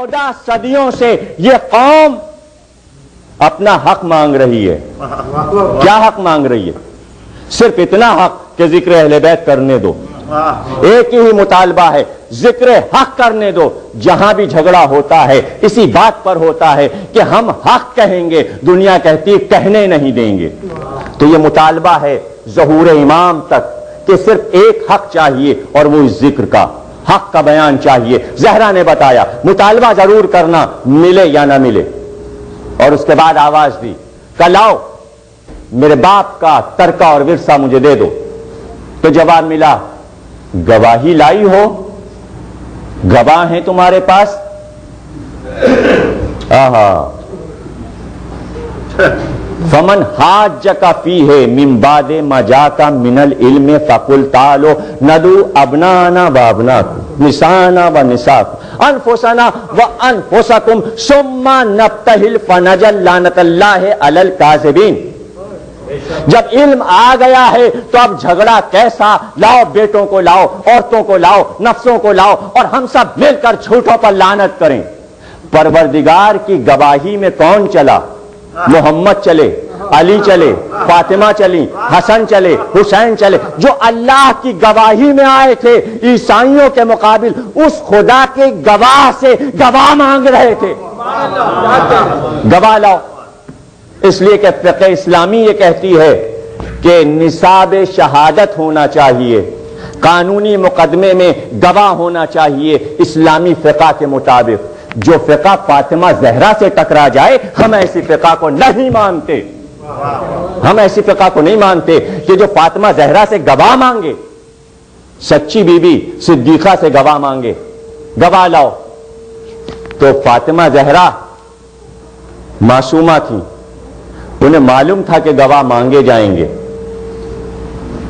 14 صدیوں سے یہ قوم اپنا حق مانگ رہی ہے. کیا حق مانگ رہی ہے؟ صرف اتنا حق کہ ذکر اہل بیت کرنے دو. ایک ہی مطالبہ ہے، ذکر حق کرنے دو. جہاں بھی جھگڑا ہوتا ہے اسی بات پر ہوتا ہے کہ ہم حق کہیں گے، دنیا کہتی ہے کہنے نہیں دیں گے. تو یہ مطالبہ ہے ظہور امام تک کہ صرف ایک حق چاہیے اور وہ اس ذکر کا، حق کا بیان چاہیے. زہرا نے بتایا مطالبہ ضرور کرنا، ملے یا نہ ملے. اور اس کے بعد آواز دی کہ لاؤ میرے باپ کا ترکہ اور ورثہ مجھے دے دو. تو جواب ملا گواہی لائی ہو؟ گواہ ہیں تمہارے پاس؟ فمن حاجک فیہ من بعد ما جاءک من العلم فقل تعالوا ندعو ابناءنا وابناءکم نساءنا ونساءکم انفسنا وانفسکم ثم نبتہل فنجعل لعنۃ اللہ علی الکاذبین. جب علم آ گیا ہے تو اب جھگڑا کیسا؟ لاؤ بیٹوں کو لاؤ، عورتوں کو لاؤ، نفسوں کو لاؤ اور ہم سب مل کر جھوٹوں پر لعنت کریں. پروردگار کی گواہی میں کون چلا؟ محمد چلے، علی چلے، فاطمہ چلی، حسن چلے، حسین چلے، جو اللہ کی گواہی میں آئے تھے. عیسائیوں کے مقابل اس خدا کے گواہ سے گواہ مانگ رہے تھے. گواہ لاؤ. اس لیے کہ فقہ اسلامی یہ کہتی ہے کہ نصاب شہادت ہونا چاہیے، قانونی مقدمے میں گواہ ہونا چاہیے اسلامی فقہ کے مطابق. جو فقہ فاطمہ زہرا سے ٹکرا جائے ہم ایسی فقہ کو نہیں مانتے. ہم ایسی فقہ کو نہیں مانتے کہ جو فاطمہ زہرا سے گواہ مانگے، سچی بی بی صدیقہ سے گواہ مانگے. گواہ لاؤ. تو فاطمہ زہرا معصومہ تھیں، انہیں معلوم تھا کہ گواہ مانگے جائیں گے.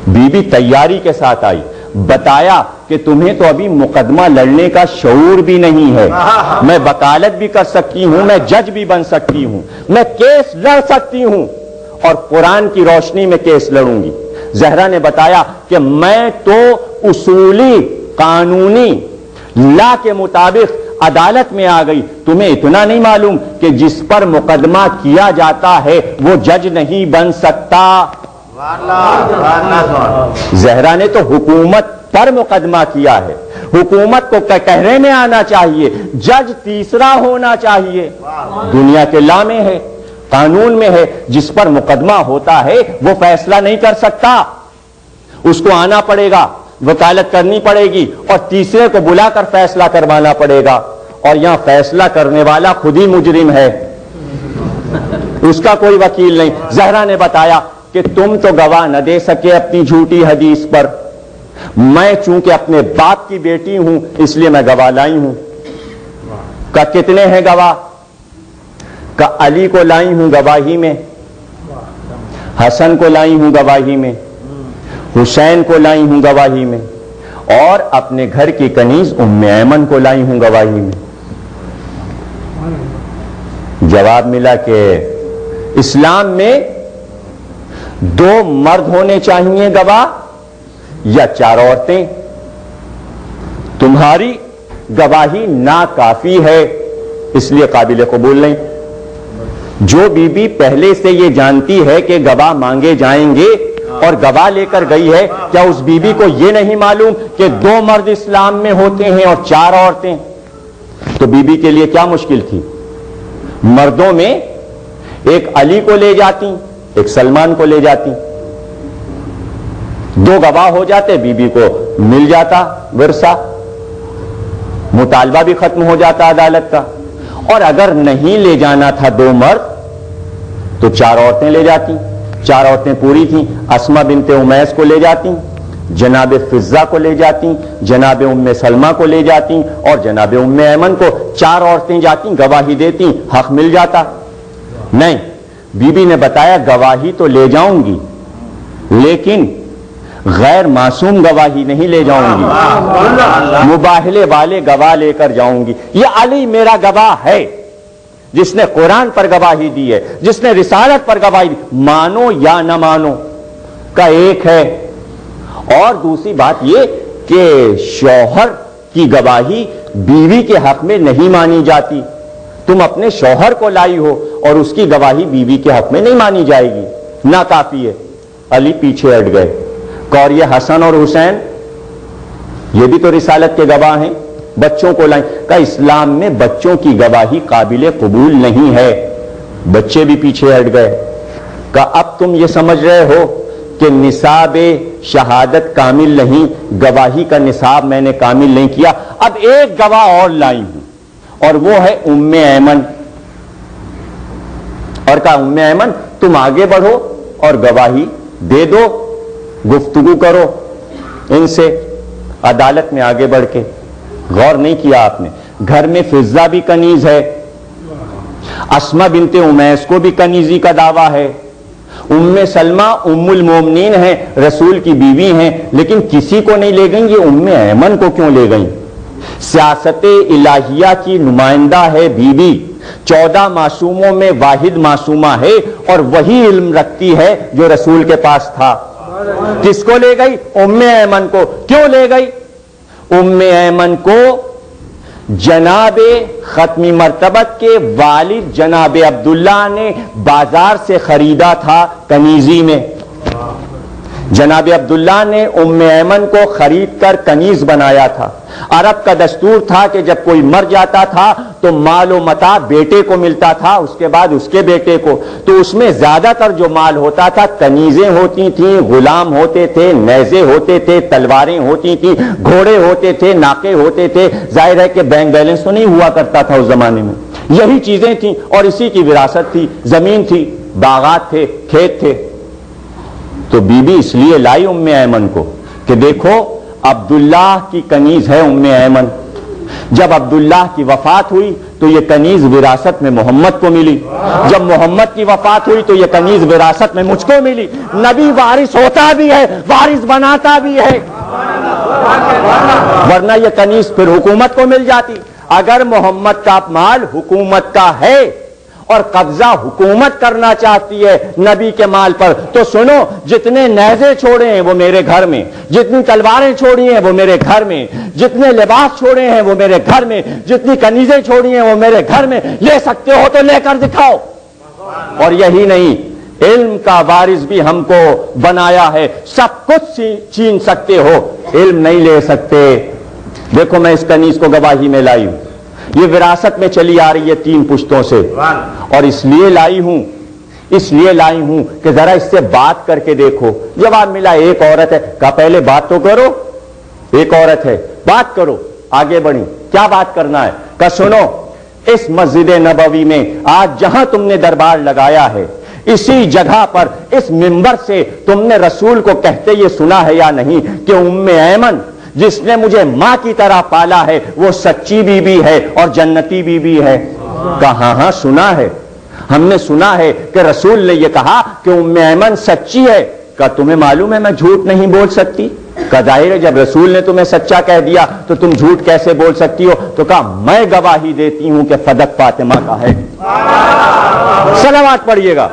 بی بی تیاری کے ساتھ آئی، بتایا کہ تمہیں تو ابھی مقدمہ لڑنے کا شعور بھی نہیں ہے. میں وکالت بھی کر سکتی ہوں، میں جج بھی بن سکتی ہوں، میں کیس لڑ سکتی ہوں اور قرآن کی روشنی میں کیس لڑوں گی. زہرا نے بتایا کہ میں تو اصولی قانونی لا کے مطابق عدالت میں آ گئی. تمہیں اتنا نہیں معلوم کہ جس پر مقدمہ کیا جاتا ہے وہ جج نہیں بن سکتا. زہرا نے تو حکومت پر مقدمہ کیا ہے. حکومت کو کہنے میں آنا چاہیے، جج تیسرا ہونا چاہیے. دنیا کے لا میں ہے، قانون میں ہے، جس پر مقدمہ ہوتا ہے وہ فیصلہ نہیں کر سکتا. اس کو آنا پڑے گا، وکالت کرنی پڑے گی اور تیسرے کو بلا کر فیصلہ کروانا پڑے گا. اور یہاں فیصلہ کرنے والا خود ہی مجرم ہے، اس کا کوئی وکیل نہیں. زہرا نے بتایا کہ تم تو گواہ نہ دے سکے اپنی جھوٹی حدیث پر، میں چونکہ اپنے باپ کی بیٹی ہوں اس لیے میں گواہ لائی ہوں. کہ کتنے ہیں گواہ؟ کہ علی کو لائی ہوں گواہی میں، حسن کو لائی ہوں گواہی میں، حسین کو لائی ہوں گواہی میں، اور اپنے گھر کی کنیز ام ایمن کو لائی ہوں گواہی میں. جواب ملا کہ اسلام میں 2 مرد ہونے چاہیے گواہ یا 4 عورتیں. تمہاری گواہی ناکافی ہے اس لیے قابل قبول نہیں. جو بی بی پہلے سے یہ جانتی ہے کہ گواہ مانگے جائیں گے اور گواہ لے کر گئی ہے، کیا اس بی بی کو یہ نہیں معلوم کہ 2 مرد اسلام میں ہوتے ہیں اور 4 عورتیں؟ تو بی بی کے لیے کیا مشکل تھی؟ مردوں میں ایک علی کو لے جاتی، ایک سلمان کو لے جاتی، 2 گواہ ہو جاتے، بی بی کو مل جاتا ورثہ، مطالبہ بھی ختم ہو جاتا عدالت کا. اور اگر نہیں لے جانا تھا 2 مرد تو 4 عورتیں لے جاتی. 4 عورتیں پوری تھیں. اسما بنت امیس کو لے جاتی، جناب فضہ کو لے جاتی، جناب ام سلمہ کو لے جاتی اور جناب ام ایمن کو. 4 عورتیں جاتی، گواہی دیتی، حق مل جاتا. نہیں، بی بی نے بتایا گواہی تو لے جاؤں گی لیکن غیر معصوم گواہی نہیں لے جاؤں گی، مباہلے والے گواہ لے کر جاؤں گی. یہ علی میرا گواہ ہے جس نے قرآن پر گواہی دی ہے، جس نے رسالت پر گواہی دی. مانو یا نہ مانو کا ایک ہے. اور دوسری بات یہ کہ شوہر کی گواہی بیوی کے حق میں نہیں مانی جاتی. تم اپنے شوہر کو لائی ہو اور اس کی گواہی بیوی کے حق میں نہیں مانی جائے گی, ناکافی ہے. علی پیچھے ہٹ گئے. اور یہ حسن اور حسین یہ بھی تو رسالت کے گواہ ہیں, بچوں کو لائیں. کہ اسلام میں بچوں کی گواہی قابل قبول نہیں ہے. بچے بھی پیچھے ہٹ گئے. کہ اب تم یہ سمجھ رہے ہو کہ نصاب شہادت کامل نہیں, گواہی کا نصاب میں نے کامل نہیں کیا. اب ایک گواہ اور لائی ہوں اور وہ ہے ام ایمن. اور کہا ام ایمن تم آگے بڑھو اور گواہی دے دو, گفتگو کرو ان سے عدالت میں آگے بڑھ کے. غور نہیں کیا آپ نے, گھر میں فضہ بھی کنیز ہے, اسما بنت امیس کو بھی کنیزی کا دعویٰ ہے, ام سلمہ ام المومنین ہیں, رسول کی بیوی ہیں, لیکن کسی کو نہیں لے گئیں. یہ ام ایمن کو کیوں لے گئیں؟ سیاست الہیہ کی نمائندہ ہے بیوی, 14 معصوموں میں واحد معصومہ ہے اور وہی علم رکھتی ہے جو رسول کے پاس تھا. کس کو لے گئی؟ ام ایمن کو. کیوں لے گئی ام ایمن کو؟ جناب ختمی مرتبت کے والد جناب عبداللہ نے بازار سے خریدا تھا کنیزی میں. جناب عبداللہ نے ام ایمن کو خرید کر کنیز بنایا تھا. عرب کا دستور تھا کہ جب کوئی مر جاتا تھا تو مال و متاع بیٹے کو ملتا تھا, اس کے بعد اس کے بیٹے کو. تو اس میں زیادہ تر جو مال ہوتا تھا کنیزیں ہوتی تھیں, غلام ہوتے تھے, نیزے ہوتے تھے, تلواریں ہوتی تھیں, گھوڑے ہوتے تھے, ناقے ہوتے تھے. ظاہر ہے کہ بینک بیلنس تو نہیں ہوا کرتا تھا اس زمانے میں, یہی چیزیں تھیں اور اسی کی وراثت تھی. زمین تھی, باغات تھے, کھیت تھے. تو بی بی اس لیے لائی ام ایمن کو کہ دیکھو عبداللہ کی کنیز ہے ام ایمن. جب عبداللہ کی وفات ہوئی تو یہ کنیز وراثت میں محمد کو ملی. جب محمد کی وفات ہوئی تو یہ کنیز وراثت میں مجھ کو ملی. نبی وارث ہوتا بھی ہے, وارث بناتا بھی ہے, ورنہ یہ کنیز پھر حکومت کو مل جاتی. اگر محمد کا مال حکومت کا ہے اور قبضہ حکومت کرنا چاہتی ہے نبی کے مال پر, تو سنو, جتنے نیزے چھوڑے ہیں وہ میرے گھر میں, جتنی تلواریں چھوڑی ہیں وہ میرے گھر میں, جتنے لباس چھوڑے ہیں وہ میرے گھر میں, جتنی کنیزیں چھوڑی ہیں وہ میرے گھر میں. لے سکتے ہو تو لے کر دکھاؤ. اور یہی نہیں, علم کا وارث بھی ہم کو بنایا ہے. سب کچھ چھین سکتے ہو, علم نہیں لے سکتے. دیکھو میں اس کنیز کو گواہی میں لائی ہوں, یہ وراثت میں چلی آ رہی ہے 3 پشتوں سے, اور اس لیے لائی ہوں کہ ذرا اس سے بات کر کے دیکھو. جواب ملا ایک عورت ہے. کہا پہلے بات تو کرو, ایک عورت ہے, بات کرو. آگے بڑھی, کیا بات کرنا ہے؟ کہ سنو, اس مسجد نبوی میں آج جہاں تم نے دربار لگایا ہے, اسی جگہ پر اس منبر سے تم نے رسول کو کہتے یہ سنا ہے یا نہیں کہ ام ایمن جس نے مجھے ماں کی طرح پالا ہے وہ سچی بی بی ہے اور جنتی بی بی ہے؟ کہا ہاں سنا ہے, ہم نے سنا ہے کہ رسول نے یہ کہا کہ ام ایمن سچی ہے. کہ تمہیں معلوم ہے میں جھوٹ نہیں بول سکتی؟ کہ ظاہر ہے جب رسول نے تمہیں سچا کہہ دیا تو تم جھوٹ کیسے بول سکتی ہو؟ تو کہا میں گواہی دیتی ہوں کہ فدق فاطمہ کا ہے. صلوات پڑھیے گا.